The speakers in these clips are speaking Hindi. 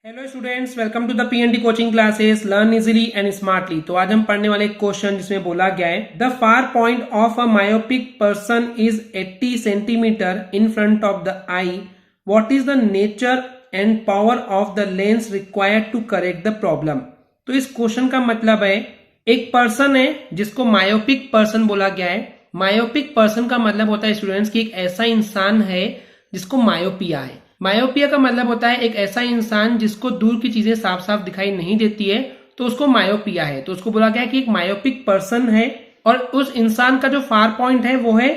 Hello students, welcome to the PND coaching classes learn easily and smartly. तो आज हम पढ़ने वाले एक क्वेश्चन जिसमें बोला गया है the far point of a myopic person is 80 centimetre in front of the eye. What is the nature and power of the lens required to correct the problem. तो इस क्वेश्चन का मतलब है एक पर्सन है जिसको मायोपिक पर्सन बोला गया है। मायोपिक पर्सन का मतलब होता है स्टूडेंट्स कि एक ऐसा इंसान है जिसको मायोपिया है। मायोपिया का मतलब होता है एक ऐसा इंसान जिसको दूर की चीजें साफ साफ दिखाई नहीं देती है, तो उसको मायोपिया है। तो उसको बोला गया है कि एक मायोपिक पर्सन है और उस इंसान का जो फार पॉइंट है वो है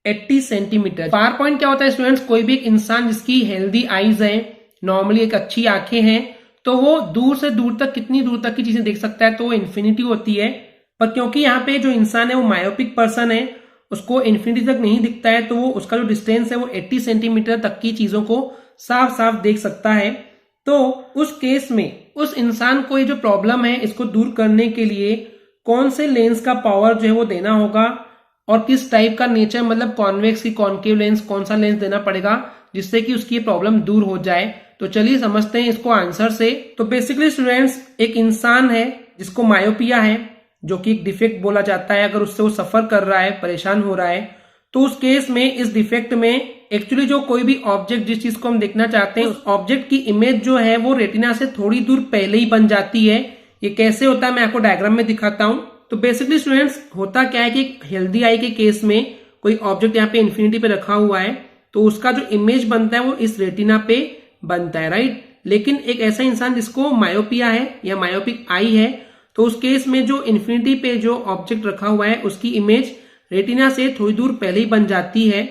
80 सेंटीमीटर। फार पॉइंट क्या होता है स्टूडेंट्स? कोई भी एक इंसान जिसकी हेल्दी आईज है, नॉर्मली एक अच्छी आंखें हैं, तो वो दूर से दूर तक कितनी दूर तक की चीजें देख सकता है, तो वो इन्फिनिटी होती है। पर क्योंकि यहाँ पे जो इंसान है वो मायोपिक पर्सन है, उसको इन्फिनिटी तक नहीं दिखता है, तो वो उसका जो डिस्टेंस है वो 80 सेंटीमीटर तक की चीजों को साफ साफ देख सकता है। तो उस केस में उस इंसान को ये जो प्रॉब्लम है इसको दूर करने के लिए कौन से लेंस का पावर जो है वो देना होगा और किस टाइप का नेचर, मतलब कॉन्वेक्स की कॉन्केव लेंस, कौन सा लेंस देना पड़ेगा जिससे कि उसकी प्रॉब्लम दूर हो जाए। तो चलिए समझते हैं इसको आंसर से। तो बेसिकली स्टूडेंट्स, एक इंसान है जिसको मायोपिया है, जो कि एक डिफेक्ट बोला जाता है। अगर उससे वो सफर कर रहा है, परेशान हो रहा है, तो उस केस में इस डिफेक्ट में एक्चुअली जो कोई भी ऑब्जेक्ट, जिस चीज को हम देखना चाहते हैं, उस ऑब्जेक्ट की इमेज जो है वो रेटिना से थोड़ी दूर पहले ही बन जाती है। ये कैसे होता है मैं आपको डायग्राम में दिखाता हूं। तो बेसिकली स्टूडेंट्स, होता क्या है कि हेल्दी आई के केस में कोई ऑब्जेक्ट यहाँ पे इन्फिनिटी पे रखा हुआ है, तो उसका जो इमेज बनता है वो इस रेटिना पे बनता है, राइट। लेकिन एक ऐसा इंसान जिसको मायोपिया है या मायोपिक आई है, तो उस केस में जो इन्फिनिटी पे जो ऑब्जेक्ट रखा हुआ है उसकी इमेज रेटिना से थोड़ी दूर पहले ही बन जाती है।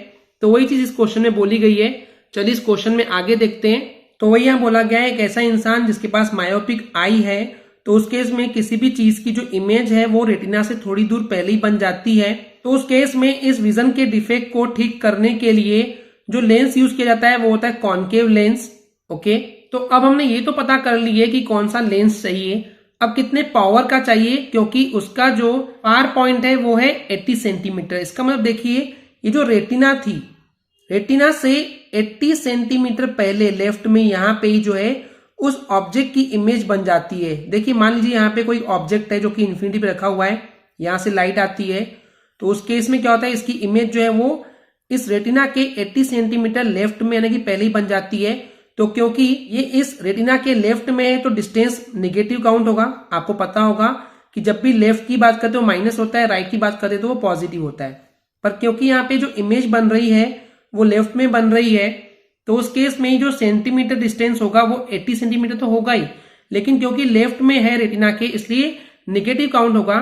तो वही चीज इस क्वेश्चन में बोली गई है। चलिए इस क्वेश्चन में आगे देखते हैं। तो वही यहाँ बोला गया है एक ऐसा इंसान जिसके पास मायोपिक आई है, तो उस केस में किसी भी चीज की जो इमेज है वो रेटिना से थोड़ी दूर पहले ही बन जाती है। तो उस केस में इस विजन के डिफेक्ट को ठीक करने के लिए जो लेंस यूज किया जाता है वो होता है कॉन्केव लेंस। ओके, तो अब हमने ये तो पता कर लिए कि कौन सा लेंस चाहिए। अब कितने पावर का चाहिए, क्योंकि उसका जो फार पॉइंट है वो है 80 सेंटीमीटर। इसका मतलब देखिए, ये जो रेटिना थी, रेटिना से 80 सेंटीमीटर पहले लेफ्ट में यहाँ पे ही जो है उस ऑब्जेक्ट की इमेज बन जाती है। देखिए मान लीजिए यहाँ पे कोई ऑब्जेक्ट है जो कि इन्फिनिटी पे रखा हुआ है, यहाँ से लाइट आती है, तो उस केस में क्या होता है, इसकी इमेज जो है वो इस रेटिना के 80 सेंटीमीटर लेफ्ट में यानी कि पहले ही बन जाती है। तो क्योंकि ये इस रेटिना के लेफ्ट में है तो डिस्टेंस नेगेटिव काउंट होगा। आपको पता होगा कि जब भी लेफ्ट की बात करते हो माइनस होता है, राइट की बात करते तो वो पॉजिटिव होता है। पर क्योंकि यहाँ पे जो इमेज बन रही है वो लेफ्ट में बन रही है, तो उस केस में जो सेंटीमीटर डिस्टेंस होगा वो 80 सेंटीमीटर तो होगा ही, लेकिन क्योंकि लेफ्ट में है रेटिना के इसलिए नेगेटिव काउंट होगा।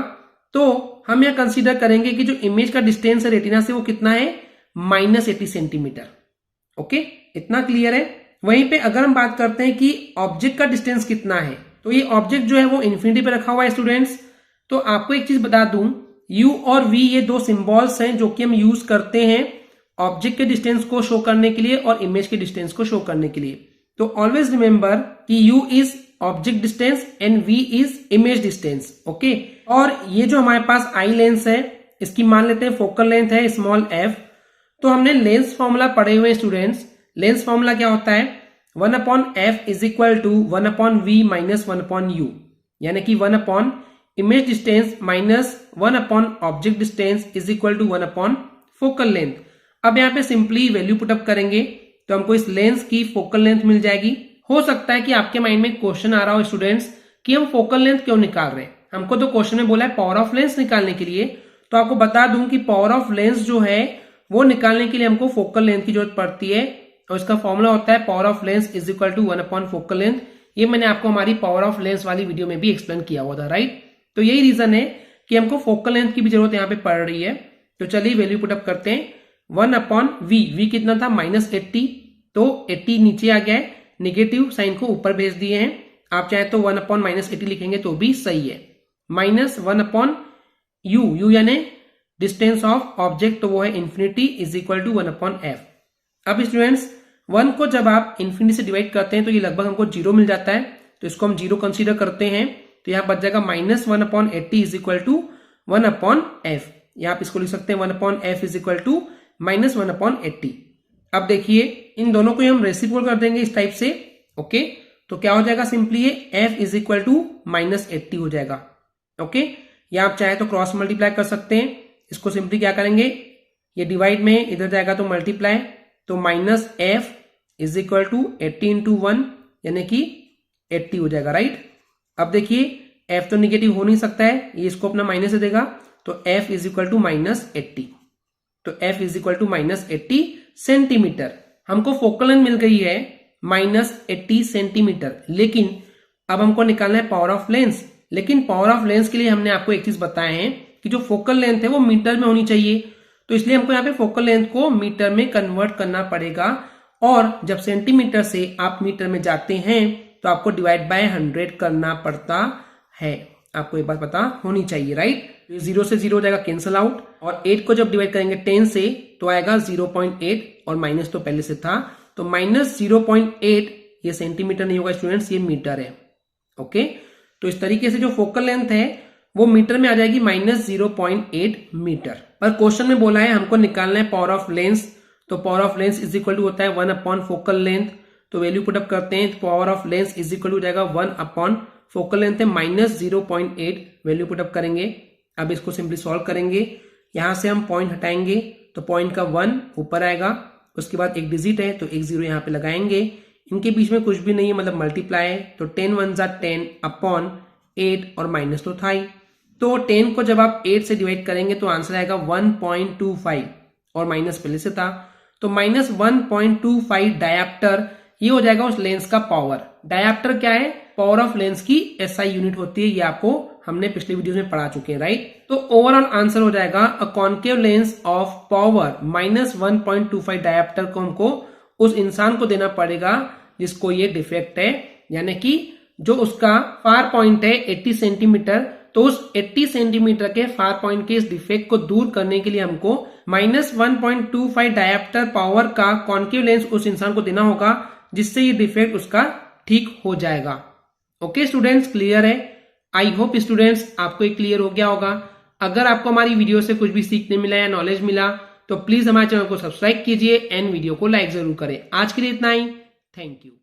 तो हम यह कंसीडर करेंगे कि जो इमेज का डिस्टेंस है रेटिना से वो कितना है, -80 सेंटीमीटर। ओके, इतना क्लियर है। वहीं पे अगर हम बात करते हैं कि ऑब्जेक्ट का डिस्टेंस कितना है, तो ये ऑब्जेक्ट जो है वो इन्फिनिटी पे रखा हुआ है स्टूडेंट्स। तो आपको एक चीज बता दूं, U और V ये दो सिंबल्स हैं जो कि हम यूज करते हैं ऑब्जेक्ट के डिस्टेंस को शो करने के लिए और इमेज के डिस्टेंस को शो करने के लिए। तो ऑलवेज रिमेंबर कि U is object distance and V is image distance. Okay, और ये जो हमारे पास आई लेंस है, इसकी मान लेते हैं फोकल लेंथ है स्मॉल f। तो हमने लेंस फॉर्मूला पढ़े हुए स्टूडेंट्स। लेंस फॉर्मूला क्या होता है, 1/f is equal to 1/v minus 1/u, यानी कि 1/ image distance minus 1/ object distance is equal to 1/ focal length. अब यहाँ पे सिंपली वैल्यू पुटअप करेंगे तो हमको इस लेंस की फोकल लेंथ मिल जाएगी। हो सकता है कि आपके माइंड में क्वेश्चन आ रहा हो स्टूडेंट्स कि हम फोकल लेंथ क्यों निकाल रहे हैं, हमको तो क्वेश्चन में बोला है पावर ऑफ लेंस निकालने के लिए। तो आपको बता दूं कि पावर ऑफ लेंस जो है वो निकालने के लिए हमको फोकल लेंथ की जरूरत पड़ती है, और इसका फॉर्मूला होता है power of lens is equal to 1/ focal length. ये मैंने आपको हमारी पावर ऑफ लेंस वाली वीडियो में भी एक्सप्लेन किया हुआ था, राइट। तो यही रीजन है कि हमको फोकल लेंथ की भी जरूरत यहाँ पे पड़ रही है। तो चलिए वैल्यू पुटअप करते हैं। 1/v, v कितना था, -80, तो 80 नीचे आ गया है, नेगेटिव साइन को ऊपर भेज दिए हैं। आप चाहे तो 1/-80 लिखेंगे तो भी सही है। -1/u, u यानी डिस्टेंस ऑफ ऑब्जेक्ट, तो वो है infinity is equal to 1/f। अब स्टूडेंट्स 1 को जब आप इन्फिनिटी से डिवाइड करते हैं तो ये लगभग हमको 0 मिल जाता है, तो इसको हम 0 कंसीडर करते हैं। तो यहाँ बच जाएगा -1/80 इज इक्वल टू 1/f। यहाँ आप इसको लिख सकते हैं 1/f इज इक्वल टू -1/80। अब देखिए इन दोनों को हम रेसिप्रोकल कर देंगे इस टाइप से। ओके, तो क्या हो जाएगा सिंपली ये f इज इक्वल टू -80 हो जाएगा। ओके, या आप चाहे तो क्रॉस मल्टीप्लाई कर सकते हैं। इसको सिंपली क्या करेंगे, ये डिवाइड में इधर जाएगा तो मल्टीप्लाई, तो -f is equal to 80 into 1 यानी कि 80 हो जाएगा, राइट। अब देखिए f तो निगेटिव हो नहीं सकता है, ये इसको अपना माइनस से देगा, तो f इज इक्वल टू -80, तो f is equal to -80 centimetre. हमको फोकल लेंथ मिल गई है -80 सेंटीमीटर, लेकिन अब हमको निकालना है पावर ऑफ लेंस। लेकिन पावर ऑफ लेंस के लिए हमने आपको एक चीज बताया है कि जो फोकल लेंथ है वो मीटर में होनी चाहिए, तो इसलिए हमको यहाँ पे फोकल लेंथ को मीटर में कन्वर्ट करना पड़ेगा। और जब सेंटीमीटर से आप मीटर में जाते हैं तो आपको डिवाइड बाय 100 करना पड़ता है। आपको ये बात पता होनी चाहिए, राइट। 0 से 0 हो जाएगा कैंसल आउट, और 8 को जब डिवाइड करेंगे 10 से तो आएगा 0.8, और माइनस तो पहले से था, तो -0.8 ये सेंटीमीटर नहीं होगा स्टूडेंट्स, ये मीटर है। ओके, तो इस तरीके से जो फोकल लेंथ है वो मीटर में आ जाएगी -0.8 मीटर। पर क्वेश्चन में बोला है हमको निकालना है पावर ऑफ लेंस, तो power of lens is equal to होता है 1 फोकल लेंथ। तो वैल्यू पुटअप करते हैं, तो power of lens is equal to हो जाएगा 1 फोकल लेंथ है -0.8, वैल्यू पुटअप करेंगे। अब इसको सिंपली सॉल्व करेंगे, यहां से हम पॉइंट हटाएंगे तो पॉइंट का 1 ऊपर आएगा, उसके बाद एक डिजिट है तो एक 0 यहाँ पे लगाएंगे, इनके बीच में कुछ भी नहीं है मतलब मल्टीप्लाई है, तो 10 1 जा 10 अपॉन 8, और माइनस तो था ही, तो 10 को जब आप 8 से डिवाइड करेंगे तो आंसर आएगा 1.25, और माइनस पहले से था, तो -1.25 डायप्टर, ये हो जाएगा उस लेंस का पावर। डायप्टर क्या है, पावर ऑफ लेंस की SI यूनिट होती है, ये आपको हमने पिछले वीडियो में पढ़ा चुके हैं, राइट। तो ओवरऑल आंसर हो जाएगा a concave lens of power -1.25 dioptre को हमको उस इंसान को देना पड़ेगा जिसको ये डिफेक्ट है, यानी कि जो उसका फार पॉइंट है 80 सेंटीमीटर, तो उस 80 सेंटीमीटर के फार पॉइंट के इस डिफेक्ट को दूर करने के लिए हमको -1.25 डायप्टर पावर का कॉन्केव लेंस उस इंसान को देना होगा, जिससे ये डिफेक्ट उसका ठीक हो जाएगा। ओके स्टूडेंट्स, क्लियर है? आई होप स्टूडेंट्स आपको एक क्लियर हो गया होगा। अगर आपको हमारी वीडियो से कुछ भी सीखने मिला या नॉलेज मिला तो प्लीज हमारे चैनल को सब्सक्राइब कीजिए एंड वीडियो को लाइक जरूर करें। आज के लिए इतना ही, थैंक यू।